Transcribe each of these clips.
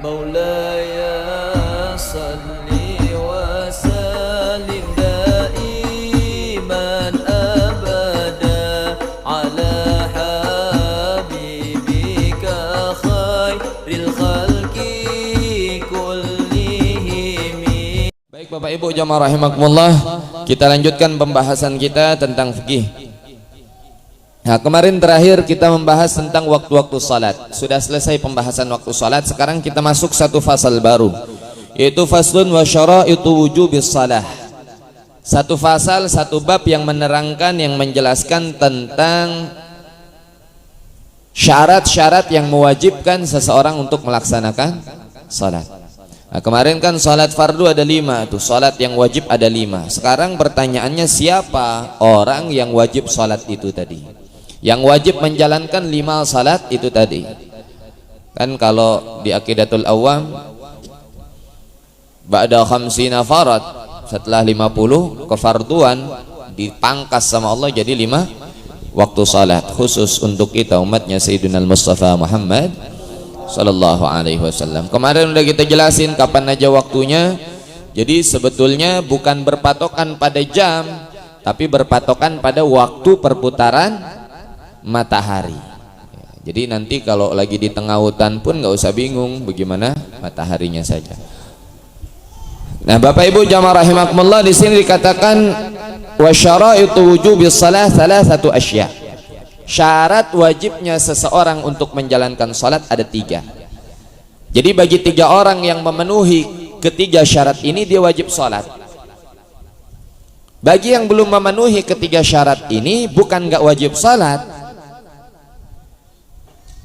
مولاي صل وسلم دائما أبدا على حبيبك خير الخلق كلهم. Baik Bapak Ibu jamaah rahimakumullah, kita lanjutkan pembahasan kita tentang fikih. Nah, kemarin terakhir kita membahas tentang waktu-waktu salat. Sudah selesai pembahasan waktu salat. Sekarang kita masuk satu fasal baru, yaitu faslun wa syara'itu wujubis salah. Satu fasal, satu bab yang menerangkan, yang menjelaskan tentang syarat-syarat yang mewajibkan seseorang untuk melaksanakan salat. Nah, kemarin kan salat fardu ada 5 tuh, salat yang wajib ada 5. Sekarang pertanyaannya, siapa orang yang wajib salat itu tadi? Yang wajib menjalankan 5 salat itu tadi. Kan kalau di Aqidatul Awam, ba'da khamsina farad, setelah 50 kefarduan dipangkas sama Allah jadi 5 waktu salat khusus untuk kita umatnya Sayyidina Mustafa Muhammad sallallahu alaihi wasallam. Kemarin udah kita jelasin kapan aja waktunya. Jadi sebetulnya bukan berpatokan pada jam, tapi berpatokan pada waktu perputaran matahari. Jadi nanti kalau lagi di tengah hutan pun nggak usah bingung bagaimana mataharinya saja. Nah, Bapak Ibu jamaah rahimakumullah, di sini dikatakan wa syara'itu wujubis shalah thalathatu asya'. Syarat wajibnya seseorang untuk menjalankan salat ada 3. Jadi bagi 3 orang yang memenuhi ketiga syarat ini, dia wajib salat. Bagi yang belum memenuhi ketiga syarat ini, bukan nggak wajib salat,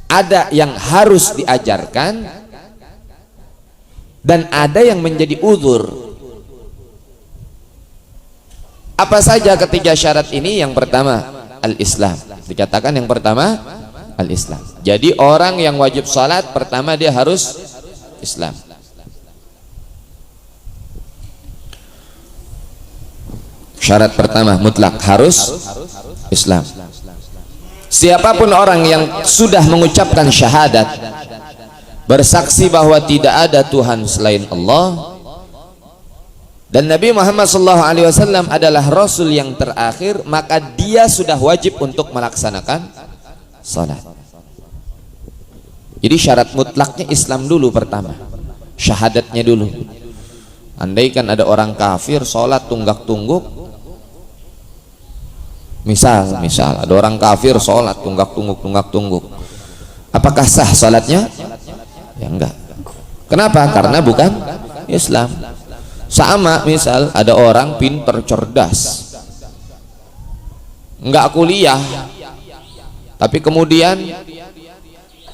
ada yang harus diajarkan dan ada yang menjadi uzur. Apa saja ketiga syarat ini? Yang pertama, al-Islam. Dikatakan yang pertama, al-Islam. Jadi orang yang wajib salat pertama dia harus Islam. Syarat pertama mutlak harus Islam. Siapapun orang yang sudah mengucapkan syahadat, bersaksi bahwa tidak ada Tuhan selain Allah dan Nabi Muhammad SAW adalah Rasul yang terakhir, maka dia sudah wajib untuk melaksanakan salat. Jadi syarat mutlaknya Islam dulu pertama, syahadatnya dulu. Andaikan ada orang kafir salat tunggak-tungguk, misal ada orang kafir sholat tunggak-tungguk, apakah sah sholatnya? Ya enggak. Kenapa? Karena bukan Islam. Sama misal ada orang pinter cerdas, enggak kuliah, tapi kemudian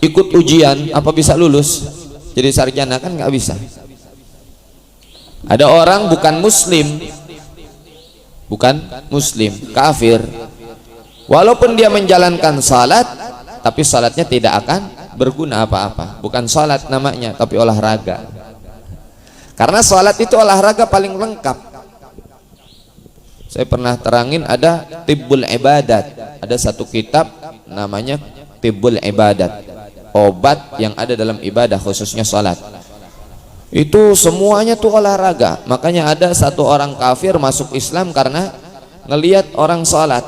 ikut ujian, apa bisa lulus jadi sarjana? Kan enggak bisa. Ada orang bukan muslim, kafir, walaupun dia menjalankan salat, tapi salatnya tidak akan berguna apa-apa. Bukan salat namanya, tapi olahraga. Karena salat itu olahraga paling lengkap. Saya pernah terangin, ada Tibbul Ibadat, ada satu kitab namanya Tibbul Ibadat, obat yang ada dalam ibadah khususnya salat. Itu semuanya tuh olahraga. Makanya ada satu orang kafir masuk Islam karena ngelihat orang sholat.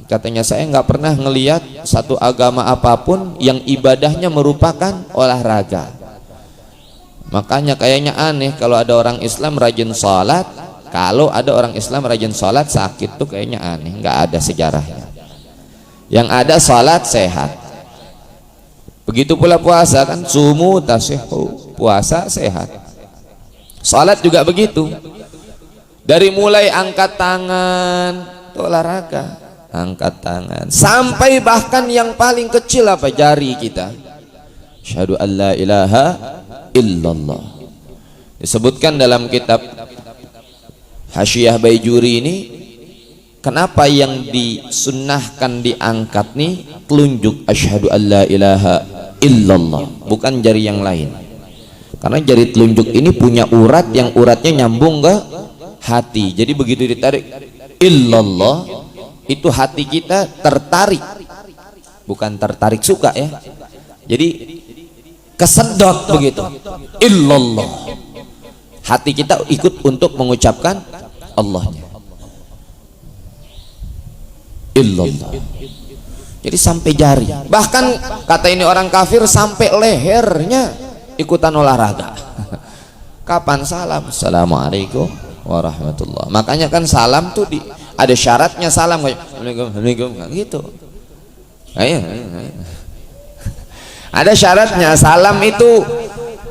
Katanya, saya nggak pernah ngelihat satu agama apapun yang ibadahnya merupakan olahraga. Makanya kayaknya aneh kalau ada orang Islam rajin sholat. Kalau ada orang Islam rajin sholat sakit tuh kayaknya aneh. Nggak ada sejarahnya. Yang ada sholat sehat. Begitu pula puasa, kan sumu tasihhu, puasa sehat. Salat juga begitu. Dari mulai angkat tangan, itu olahraga, angkat tangan, sampai bahkan yang paling kecil apa, jari kita. Asyhadu an la ilaha illallah. Disebutkan dalam kitab Hasyiah Baijuri ini, kenapa yang disunnahkan diangkat nih telunjuk asyhadu an la ilaha illallah, bukan jari yang lain. Karena jari telunjuk ini punya urat yang uratnya nyambung ke hati. Jadi begitu ditarik illallah, itu hati kita tertarik, bukan tertarik suka ya. Jadi kesedot begitu. Illallah. Hati kita ikut untuk mengucapkan Allahnya. Illallah. Jadi sampai jari. Bahkan kata ini orang kafir sampai lehernya ikutan olahraga. Kapan salam? Assalamualaikum warahmatullah. Makanya kan salam tuh ada syaratnya salam kayak Assalamualaikum gitu. Ayo. Ada syaratnya salam itu.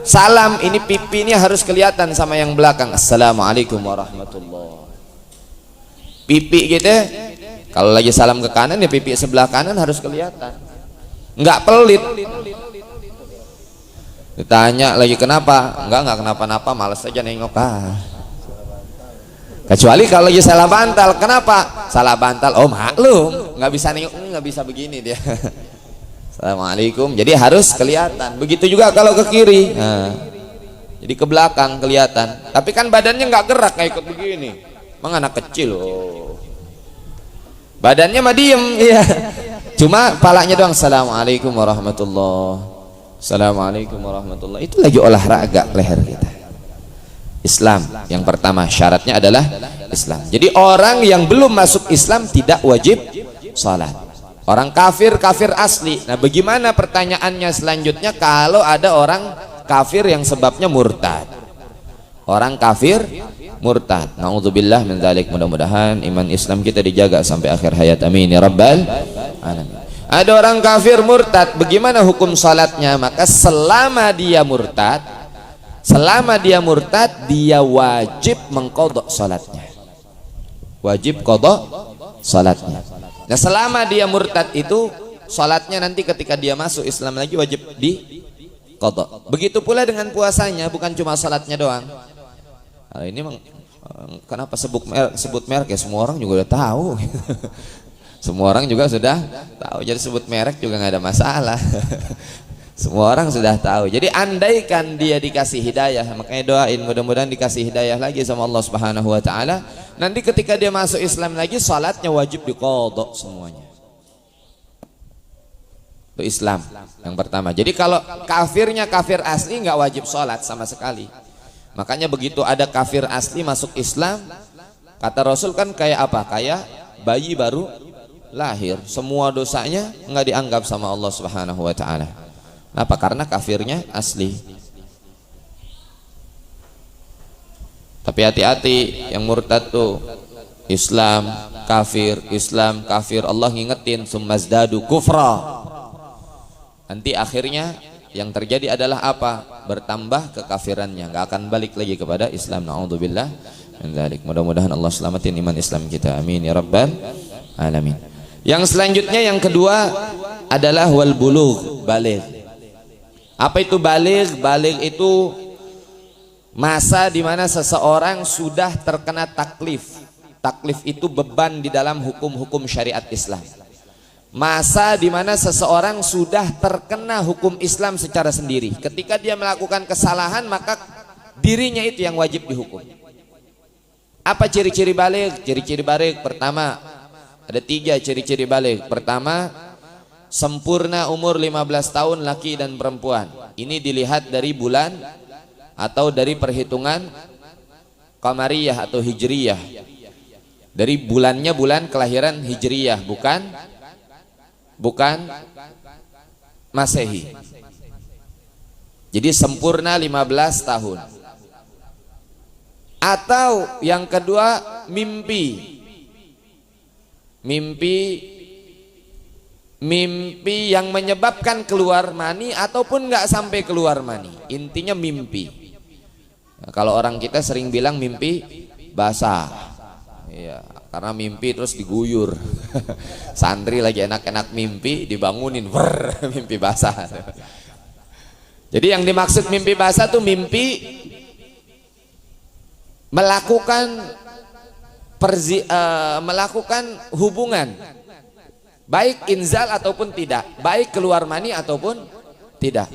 Salam ini pipinya harus kelihatan sama yang belakang. Assalamualaikum warahmatullah. Pipi gitu. Kalau lagi salam ke kanan ya pipi sebelah kanan harus kelihatan. Enggak pelit. Ditanya lagi kenapa? Enggak kenapa-napa, males aja nengok. Kecuali kalau lagi salah bantal. Kenapa? Salah bantal. Oh maklum, nggak bisa nengok, nggak bisa begini dia. Assalamualaikum. Jadi harus kelihatan. Begitu juga kalau ke kiri. Nah, jadi ke belakang kelihatan. Tapi kan badannya nggak gerak, nggak ikut begini. Emang anak kecil loh. Badannya mah diem, iya. Cuma palanya doang. Assalamualaikum warahmatullah. Assalamualaikum warahmatullah. Itu lagi olahraga leher kita. Islam yang pertama syaratnya adalah Islam. Jadi orang yang belum masuk Islam tidak wajib salat. Orang kafir asli. Nah, bagaimana pertanyaannya selanjutnya kalau ada orang kafir yang sebabnya murtad? Orang kafir murtad. Nauzubillah min dzalik. Mudah-mudahan iman Islam kita dijaga sampai akhir hayat. Amin ya rabbal alamin. Ada orang kafir murtad, bagaimana hukum salatnya? Maka selama dia murtad, dia wajib mengqadha salatnya. Wajib qadha salatnya. Nah, selama dia murtad itu salatnya nanti ketika dia masuk Islam lagi wajib diqadha. Begitu pula dengan puasanya, bukan cuma salatnya doang. Nah, ini kenapa sebut merek ya, semua orang juga udah tahu. Semua orang juga sudah tahu, jadi sebut merek juga nggak ada masalah. Semua orang sudah tahu. Jadi andaikan dia dikasih hidayah, makanya doain mudah-mudahan dikasih hidayah lagi sama Allah Subhanahu wa taala. Nanti ketika dia masuk Islam lagi, salatnya wajib diqadha semuanya. Itu Islam yang pertama. Jadi kalau kafirnya kafir asli nggak wajib salat sama sekali. Makanya begitu ada kafir asli masuk Islam, kata Rasul kan kayak apa? Kayak bayi baru lahir, semua dosanya nggak dianggap sama Allah Subhanahu wa taala. Kenapa? Karena kafirnya asli. Tapi hati-hati yang murtad tuh Islam kafir, Allah ngingetin summazdadu kufra. Nanti akhirnya yang terjadi adalah apa? Bertambah kekafirannya, nggak akan balik lagi kepada Islam. Nauzubillah min dzalik. Mudah-mudahan Allah selamatin iman Islam kita. Amin ya rabbal alamin. Yang selanjutnya yang kedua adalah wal bulugh, baligh. Apa itu baligh? Baligh itu masa di mana seseorang sudah terkena taklif. Taklif itu beban di dalam hukum-hukum syariat Islam. Masa di mana seseorang sudah terkena hukum Islam secara sendiri. Ketika dia melakukan kesalahan, maka dirinya itu yang wajib dihukum. Apa ciri-ciri baligh? Ciri-ciri baligh pertama, ada 3 ciri-ciri baligh. Pertama, sempurna umur 15 tahun laki dan perempuan. Ini dilihat dari bulan atau dari perhitungan qamariyah atau hijriyah. Dari bulannya bulan kelahiran hijriyah, bukan Masehi. Jadi sempurna 15 tahun. Atau yang kedua, mimpi yang menyebabkan keluar mani ataupun nggak sampai keluar mani. Intinya mimpi. Nah, kalau orang kita sering bilang mimpi basah, iya, karena mimpi terus diguyur. Santri lagi enak-enak mimpi dibangunin, mimpi basah. Jadi yang dimaksud mimpi basah tuh mimpi melakukan hubungan, baik inzal ataupun tidak, baik keluar mani ataupun tidak.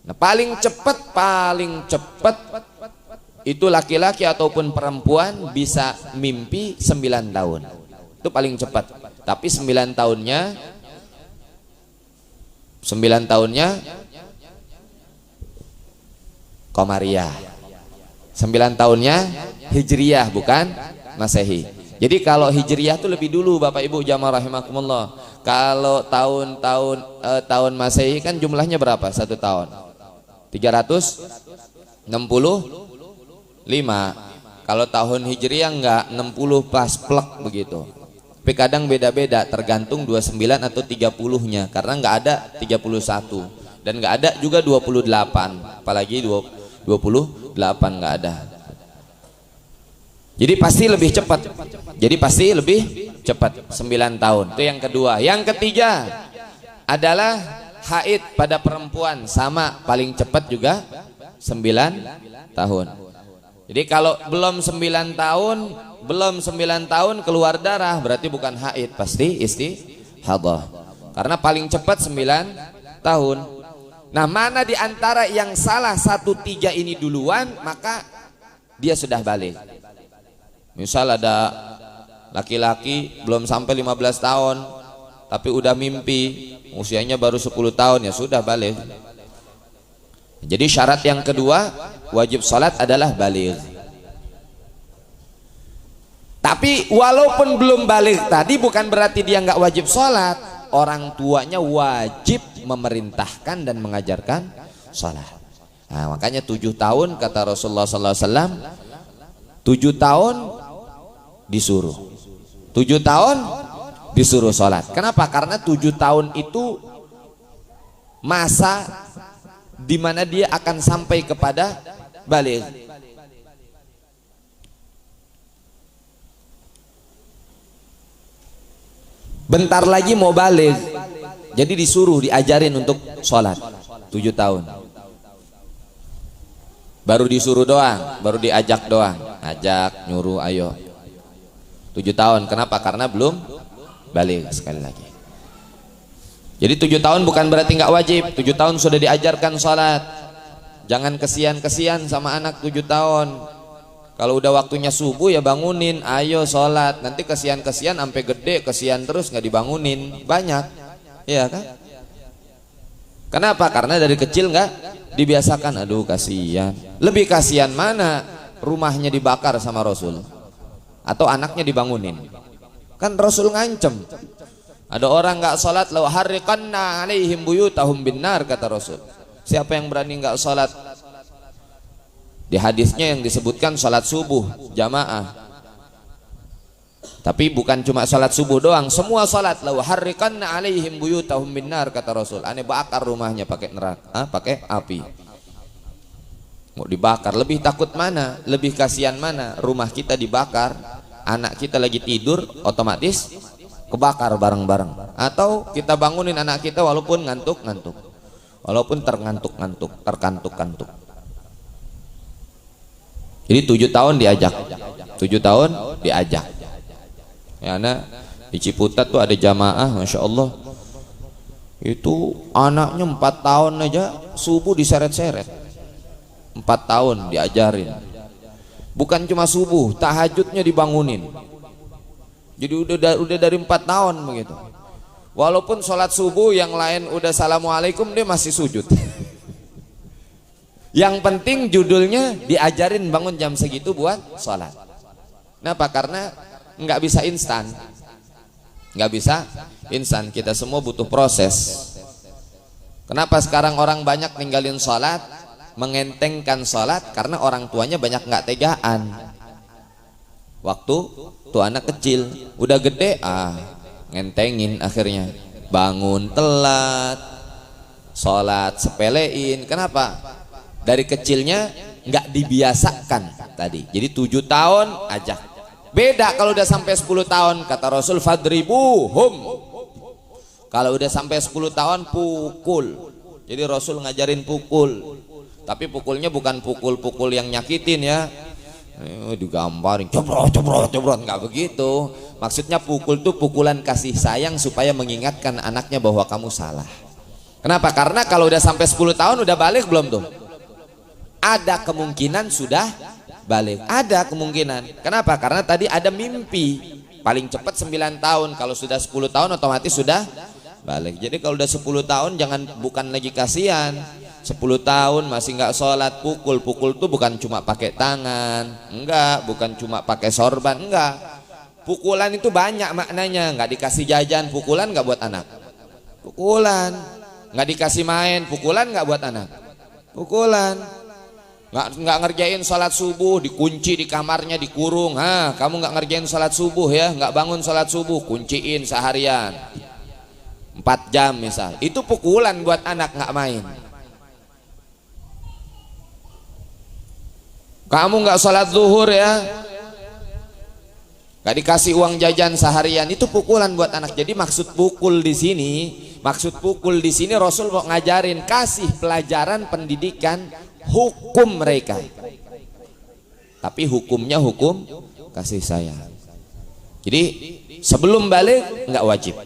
Nah, paling cepat itu laki-laki ataupun perempuan bisa mimpi 9 tahun. Itu paling cepat. Tapi 9 tahunnya Komariah. 9 tahunnya Hijriyah, bukan Masehi. Jadi kalau Hijriyah itu lebih dulu Bapak Ibu jamaah rahimakumullah. Kalau tahun Masehi kan jumlahnya berapa? 1 tahun 365. Kalau tahun Hijriyah enggak 60 pas plek begitu. Tapi kadang beda-beda tergantung 29 atau 30-nya, karena enggak ada 31 dan enggak ada juga 28, apalagi 28 enggak ada. Jadi pasti lebih cepat. Jadi pasti lebih cepat 9 tahun. Itu yang kedua. Yang ketiga adalah haid pada perempuan, sama paling cepat juga 9 tahun. Jadi kalau belum 9 tahun keluar darah berarti bukan haid, pasti istihadah. Karena paling cepat 9 tahun. Nah, mana di antara yang salah 1-3 ini duluan, maka dia sudah balik. Misal ada laki-laki belum sampai 15 tahun tapi udah mimpi, usianya baru 10 tahun, ya sudah balik. Jadi syarat yang kedua wajib sholat adalah baligh. Tapi walaupun belum balik tadi bukan berarti dia nggak wajib sholat. Orang tuanya wajib memerintahkan dan mengajarkan sholat. Nah, makanya 7 tahun kata Rasulullah SAW, 7 tahun disuruh, 7 tahun disuruh sholat. Kenapa? Karena 7 tahun itu masa di mana dia akan sampai kepada baligh. Bentar lagi mau baligh, jadi disuruh diajarin untuk sholat 7 tahun. Baru disuruh doang, baru diajak doang, ajak, nyuruh, ayo. 7 tahun, kenapa? Karena belum baligh. Sekali lagi, jadi 7 tahun bukan berarti nggak wajib. 7 tahun sudah diajarkan sholat. Jangan kesian-kesian sama anak 7 tahun. Kalau udah waktunya subuh ya bangunin, ayo sholat. Nanti kesian-kesian sampai gede, kesian terus nggak dibangunin, banyak, ya kan? Kenapa? Karena dari kecil nggak dibiasakan. Aduh kasihan. Lebih kasihan mana? Rumahnya dibakar sama Rasul atau anaknya dibangunin? Kan Rasul ngancem. Ada orang nggak sholat, law harriqanna alaihim buyutahum binnar, kata Rasul. Siapa yang berani nggak sholat? Di hadisnya yang disebutkan sholat subuh jamaah. Tapi bukan cuma sholat subuh doang, semua sholat. Law harriqanna alaihim buyutahum binnar, kata Rasul. Aneh bakar rumahnya pakai neraka, pakai api. Mau dibakar, lebih takut mana? Lebih kasihan mana? Rumah kita dibakar, anak kita lagi tidur, otomatis kebakar bareng-bareng. Atau kita bangunin anak kita walaupun ngantuk-ngantuk, walaupun terkantuk-kantuk. Jadi 7 tahun diajak, 7 tahun diajak. Ya, nah, di Ciputat tuh ada jamaah, masya Allah, itu anaknya 4 tahun aja subuh diseret-seret, 4 tahun diajarin. Bukan cuma subuh, tahajudnya dibangunin. Jadi udah dari 4 tahun begitu. Walaupun sholat subuh yang lain udah assalamualaikum, dia masih sujud. Yang penting judulnya diajarin bangun jam segitu buat sholat. Kenapa? Karena nggak bisa instan, nggak bisa instan. Kita semua butuh proses. Kenapa sekarang orang banyak ninggalin sholat, mengentengkan sholat? Karena orang tuanya banyak nggak tegaan. Waktu tuh anak kecil, udah gede ngentengin, akhirnya bangun telat, sholat sepelein. Kenapa? Dari kecilnya nggak dibiasakan tadi. Jadi 7 tahun ajak. Beda kalau udah sampai 10 tahun, kata Rasul fadribuhum. Kalau udah sampai 10 tahun pukul. Jadi Rasul ngajarin pukul, tapi pukulnya bukan pukul-pukul yang nyakitin ya. Digambarin cobrot, nggak begitu. Maksudnya pukul tuh pukulan kasih sayang supaya mengingatkan anaknya bahwa kamu salah. Kenapa? Karena kalau udah sampai 10 tahun udah balik belum tuh? Ada kemungkinan sudah balik, ada kemungkinan. Kenapa? Karena tadi ada mimpi. Paling cepat 9 tahun. Kalau sudah 10 tahun otomatis sudah balik. Jadi kalau udah 10 tahun jangan, bukan lagi kasihan, 10 tahun masih nggak sholat, pukul tuh bukan cuma pakai tangan, enggak, bukan cuma pakai sorban, enggak. Pukulan itu banyak maknanya. Nggak dikasih jajan, pukulan nggak buat anak. Pukulan. Nggak dikasih main, pukulan nggak buat anak. Pukulan. Nggak ngerjain sholat subuh, dikunci di kamarnya, dikurung. Kamu nggak ngerjain sholat subuh ya, nggak bangun sholat subuh, kunciin seharian 4 jam misal. Itu pukulan buat anak, nggak main. Kamu nggak sholat zuhur ya, nggak dikasih uang jajan seharian, itu pukulan buat anak. Jadi maksud pukul di sini Rasul mau ngajarin, kasih pelajaran pendidikan hukum mereka. Tapi hukumnya hukum kasih sayang. Jadi sebelum balik nggak wajib,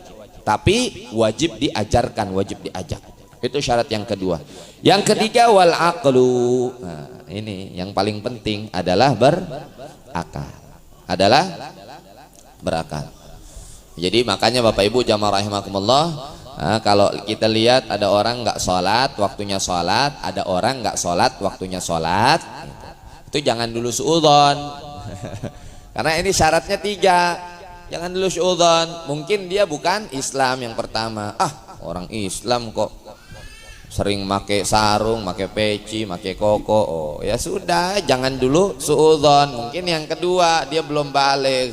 tapi wajib diajarkan, wajib diajak. Itu syarat yang kedua. Yang ketiga wal aqlu. Nah, ini yang paling penting adalah berakal. Jadi makanya Bapak Ibu jamaah rahimakumullah, kalau kita lihat ada orang nggak sholat waktunya sholat, ada orang nggak sholat waktunya sholat, itu jangan dulu suudzon. Karena ini syaratnya 3. Jangan dulu suudzon. Mungkin dia bukan Islam yang pertama. Orang Islam kok sering make sarung, make peci, make koko. Oh ya sudah, jangan dulu suudzon. Mungkin yang kedua dia belum balik.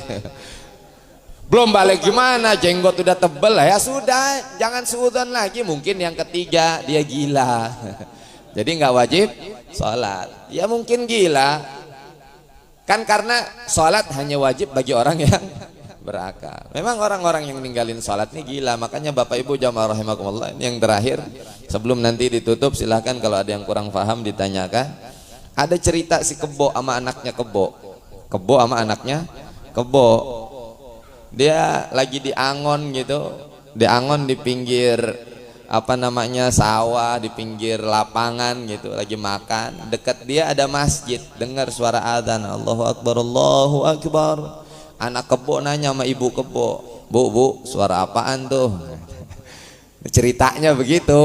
Belum balik gimana, jenggot udah tebel, ya sudah, jangan suudzon lagi. Mungkin yang ketiga dia gila. Jadi nggak wajib sholat. Ya mungkin gila. Kan karena sholat hanya wajib bagi orang yang berakal. Memang orang-orang yang ninggalin sholat ini gila. Makanya Bapak Ibu jamaah rahimakumullah, ini yang terakhir sebelum nanti ditutup, silahkan kalau ada yang kurang paham ditanyakan. Ada cerita si Kebo sama anaknya Kebo sama anaknya Kebo. Dia lagi di Angon gitu, di Angon di pinggir sawah, di pinggir lapangan gitu, lagi makan. Dekat dia ada masjid, dengar suara adzan, Allahu Akbar, Allahu Akbar. Anak Kebo nanya sama ibu Kebo, Bu, suara apaan tuh? Ceritanya begitu.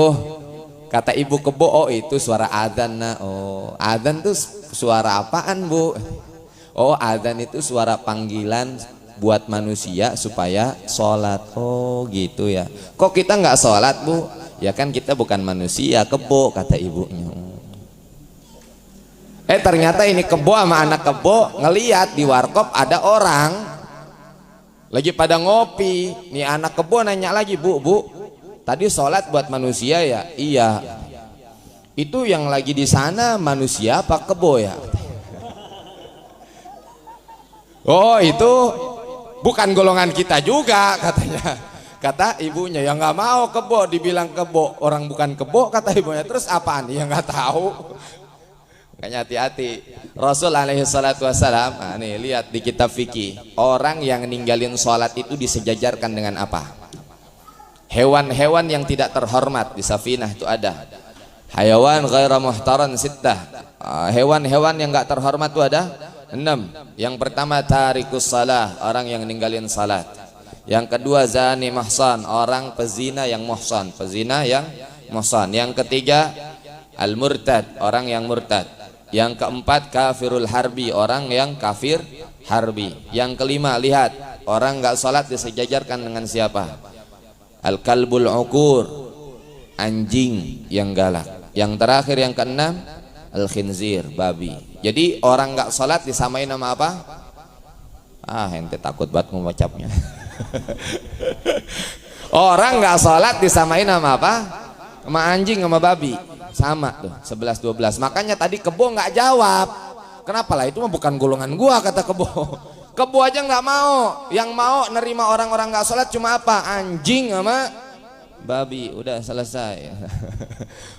Kata ibu Kebo, oh itu suara adzan. Oh, adzan tuh suara apaan, Bu? Oh, adzan itu suara panggilan buat manusia supaya sholat. Oh gitu ya. Kok kita nggak sholat, Bu? Ya kan kita bukan manusia, Kebo, kata ibunya. Ternyata ini Kebo sama anak Kebo ngeliat di warkop ada orang lagi pada ngopi. Nih anak Kebo nanya lagi, Bu, tadi sholat buat manusia ya? Iya. Itu yang lagi di sana manusia apa Kebo ya? Oh itu bukan golongan kita juga, katanya. Kata ibunya, ya nggak mau Kebo, dibilang Kebo, orang bukan Kebo, kata ibunya. Terus apaan? Ya nggak tahu. Makanya hati-hati. Rasul alaihi salatu wassalam, nih lihat di kitab fikih, orang yang ninggalin sholat itu disejajarkan dengan apa? Hewan-hewan yang tidak terhormat. Di Safinah itu ada hayawan ghaira muhtaran sittah. Hewan-hewan yang nggak terhormat itu ada 6. Yang pertama tarikus salah, orang yang ninggalin salat. Yang kedua zani muhsan, orang pezina yang muhsan, pezina yang muhsan. Yang ketiga al-murtad, orang yang murtad. Yang keempat kafirul harbi, orang yang kafir harbi. Yang kelima, lihat, orang nggak salat disejajarkan dengan siapa? Al-kalbul ukur, anjing yang galak. Yang terakhir yang keenam al-khinzir, babi. Jadi orang nggak sholat disamain nama apa? Ente takut banget membacanya. Orang nggak sholat disamain nama apa? Sama anjing sama babi. Sama tuh 11-12. Makanya tadi Kebo nggak jawab. Kenapa lah, itu mah bukan golongan gua, kata Kebo. Kebo aja nggak mau. Yang mau nerima orang-orang nggak sholat cuma apa? Anjing sama babi. Udah selesai.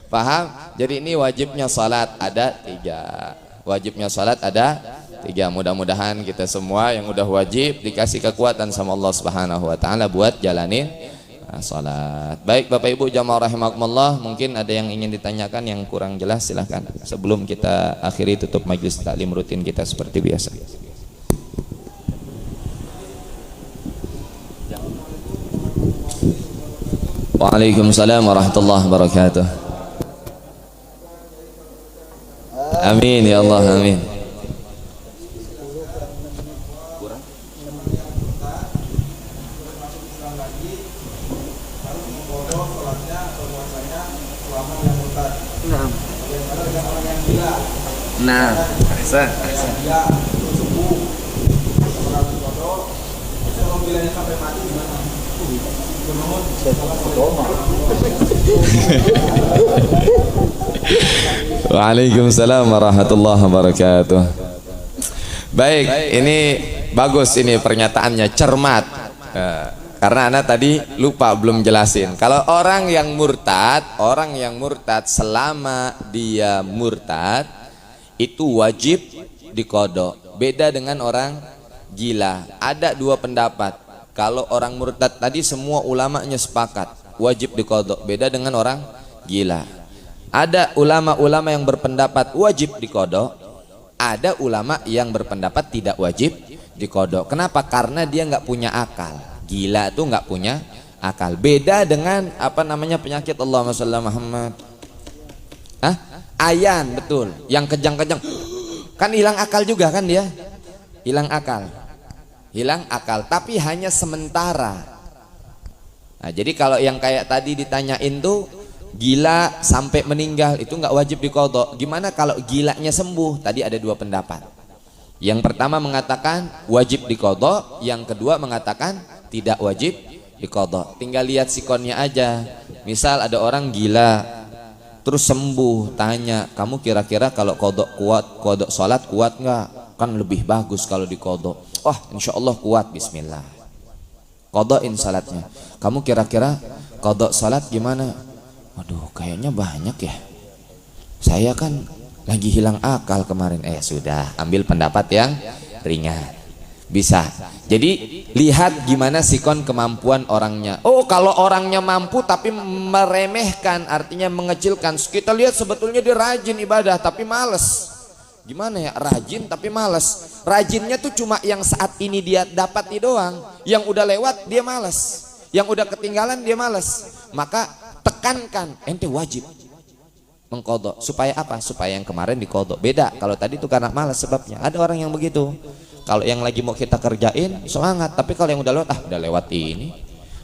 Paham? Jadi ini wajibnya sholat ada 3. Wajibnya sholat ada 3. Mudah-mudahan kita semua yang udah wajib dikasih kekuatan sama Allah Subhanahu wa ta'ala buat jalanin sholat. Baik Bapak Ibu jamaah rahimakumullah, mungkin ada yang ingin ditanyakan yang kurang jelas, silahkan sebelum kita akhiri tutup majelis taklim rutin kita seperti biasa. Waalaikumsalam warahmatullahi wabarakatuh. Amin ya Allah, amin. Nah, Waalaikumsalam warahmatullahi wabarakatuh. Baik, ini bagus ini pernyataannya, cermat. Karena anak tadi lupa belum jelasin. Kalau orang yang murtad selama dia murtad itu wajib dikodok. Beda dengan orang gila. Ada dua pendapat. Kalau orang murtad tadi semua ulamanya sepakat wajib dikodok. Beda dengan orang gila. Ada ulama-ulama yang berpendapat wajib dikodok. Ada ulama yang berpendapat tidak wajib dikodok. Kenapa? Karena dia nggak punya akal. Gila itu nggak punya akal. Beda dengan apa namanya penyakit, Allahumma shalli ala Muhammad. Ayan, betul. Yang kejang-kejang kan hilang akal juga kan dia. Hilang akal, tapi hanya sementara. Nah, jadi kalau yang kayak tadi ditanyain tuh gila sampai meninggal itu nggak wajib dikodok. Gimana kalau gilanya sembuh? Tadi ada dua pendapat. Yang pertama mengatakan wajib dikodok, yang kedua mengatakan tidak wajib dikodok. Tinggal lihat sikonnya aja. Misal ada orang gila terus sembuh, tanya kamu kira-kira kalau kodok sholat kuat nggak? Kan lebih bagus kalau dikodok. Oh insya Allah kuat, bismillah, kodokin salatnya. Kamu kira-kira kodok salat gimana? Waduh kayaknya banyak ya, saya kan lagi hilang akal kemarin. Sudah, ambil pendapat yang ringan. Bisa. Jadi lihat gimana sikon kemampuan orangnya. Oh kalau orangnya mampu tapi meremehkan, artinya mengecilkan. Kita lihat sebetulnya dia rajin ibadah tapi males. Gimana ya, rajin tapi males. Rajinnya tuh cuma yang saat ini dia dapat doang. Yang udah lewat dia males, yang udah ketinggalan dia males. Maka tekankan, ente wajib mengkodok. Supaya apa? Supaya yang kemarin dikodok. Beda kalau tadi tuh karena malas sebabnya. Ada orang yang begitu. Kalau yang lagi mau kita kerjain semangat, tapi kalau yang udah lewat, udah lewat ini,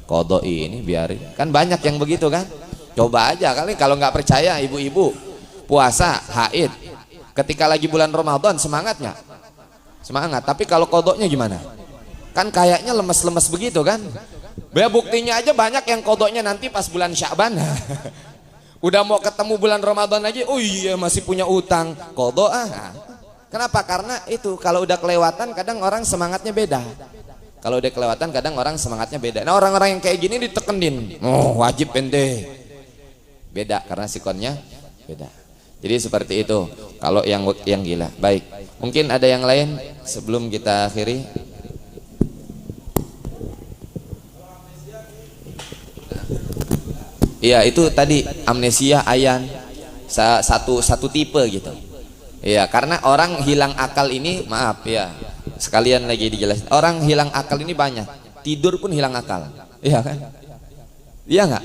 kodok ini biarin. Kan banyak yang begitu kan. Coba aja kali kalau nggak percaya ibu-ibu puasa haid, ketika lagi bulan Ramadan semangatnya semangat, tapi kalau kodoknya gimana? Kan kayaknya lemes-lemes begitu kan. Ya buktinya aja banyak yang kodoknya nanti pas bulan Sya'ban. Udah mau ketemu bulan Ramadan lagi, oh iya masih punya utang, kodok Kenapa? Karena itu kalau udah kelewatan kadang orang semangatnya beda. Kalau udah kelewatan kadang orang semangatnya beda. Nah orang-orang yang kayak gini ditekenin, oh wajib ente. Beda karena sikonnya beda. Jadi seperti itu kalau yang gila. Baik, mungkin ada yang lain sebelum kita akhiri. Iya itu tadi amnesia ayan satu tipe gitu. Iya karena orang hilang akal ini, maaf ya sekalian lagi dijelasin, orang hilang akal ini banyak. Tidur pun hilang akal. Iya kan? Iya nggak?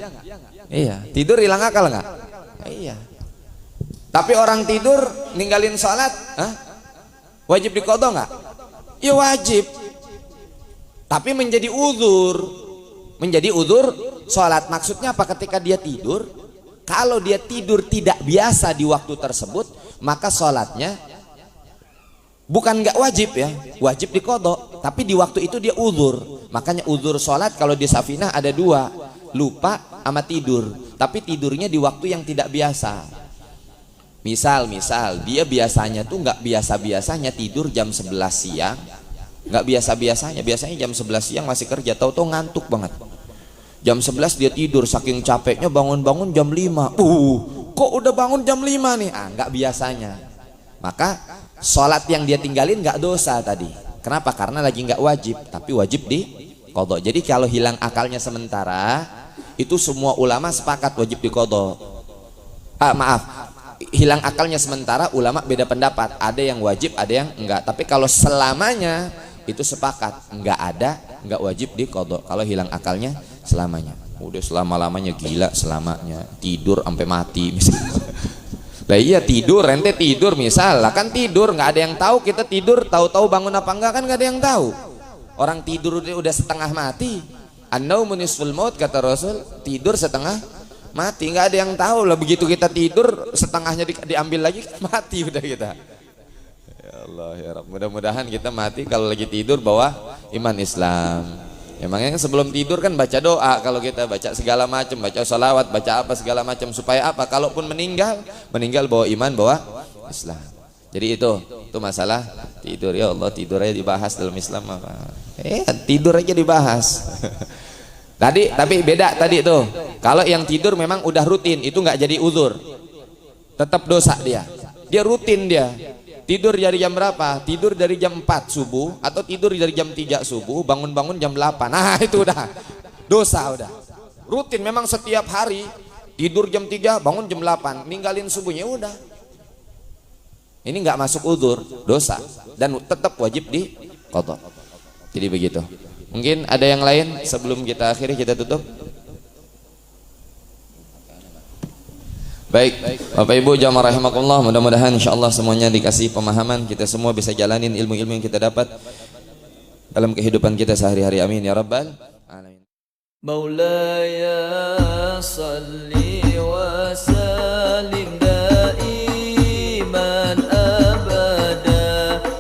Iya tidur hilang akal nggak? Iya. Tapi orang tidur ninggalin sholat, wajib diqodho nggak? Ya wajib. Tapi menjadi uzur sholat. Maksudnya apa? Ketika dia tidur, kalau dia tidur tidak biasa di waktu tersebut, maka sholatnya bukan nggak wajib ya, wajib diqodho. Tapi di waktu itu dia uzur. Makanya uzur sholat kalau di Safinah ada dua, lupa sama tidur. Tapi tidurnya di waktu yang tidak biasa. Misal dia biasanya tuh nggak biasa-biasanya tidur jam 11 siang, nggak biasanya jam 11 siang masih kerja, tahu-tahu ngantuk banget. Jam 11 dia tidur, saking capeknya bangun-bangun jam 5. Kok udah bangun jam 5 nih? Nggak biasanya. Maka sholat yang dia tinggalin nggak dosa tadi. Kenapa? Karena lagi nggak wajib, tapi wajib diqodho. Jadi kalau hilang akalnya sementara, itu semua ulama sepakat wajib diqodho. Hilang akalnya sementara, ulama beda pendapat. Ada yang wajib, ada yang enggak. Tapi kalau selamanya itu sepakat, enggak wajib diqodho. Kalau hilang akalnya selamanya, udah selama-lamanya gila selamanya, tidur sampai mati misalnya. Lah iya tidur, ente tidur misal, lah kan tidur nggak ada yang tahu kita tidur, tahu-tahu bangun apa enggak kan nggak ada yang tahu. Orang tidur udah setengah mati. An-naumu nisful maut kata Rasul, tidur setengah mati, nggak ada yang tahu lah. Begitu kita tidur setengahnya diambil lagi kan mati udah kita. Ya Allah ya Rabb, mudah-mudahan kita mati kalau lagi tidur bawa iman Islam. Emangnya sebelum tidur kan baca doa, kalau kita baca segala macam, baca sholawat, baca apa segala macam supaya apa? Kalaupun meninggal bawa iman, bawa Islam. Jadi itu masalah tidur. Ya Allah, tidur aja dibahas dalam Islam apa? Tidur aja dibahas. Tadi tapi beda tadi tuh. Kalau yang tidur memang udah rutin, itu nggak jadi uzur. Tetap dosa dia. Dia rutin dia. Tidur dari jam berapa? Tidur dari jam 4 subuh atau tidur dari jam 3 subuh, bangun-bangun jam 8. Nah, itu udah dosa udah. Rutin memang setiap hari tidur jam 3, bangun jam 8, ninggalin subuhnya udah. Ini nggak masuk uzur, dosa dan tetap wajib diqadha. Jadi begitu. Mungkin ada yang lain sebelum kita akhiri, kita tutup. Baik, Bapak Ibu jamaah rahimakumullah, mudah-mudahan insyaallah semuanya dikasih pemahaman, kita semua bisa jalanin ilmu-ilmu yang kita dapat dalam kehidupan kita sehari-hari. Amin ya rabbal alamin. Maulaya salli wa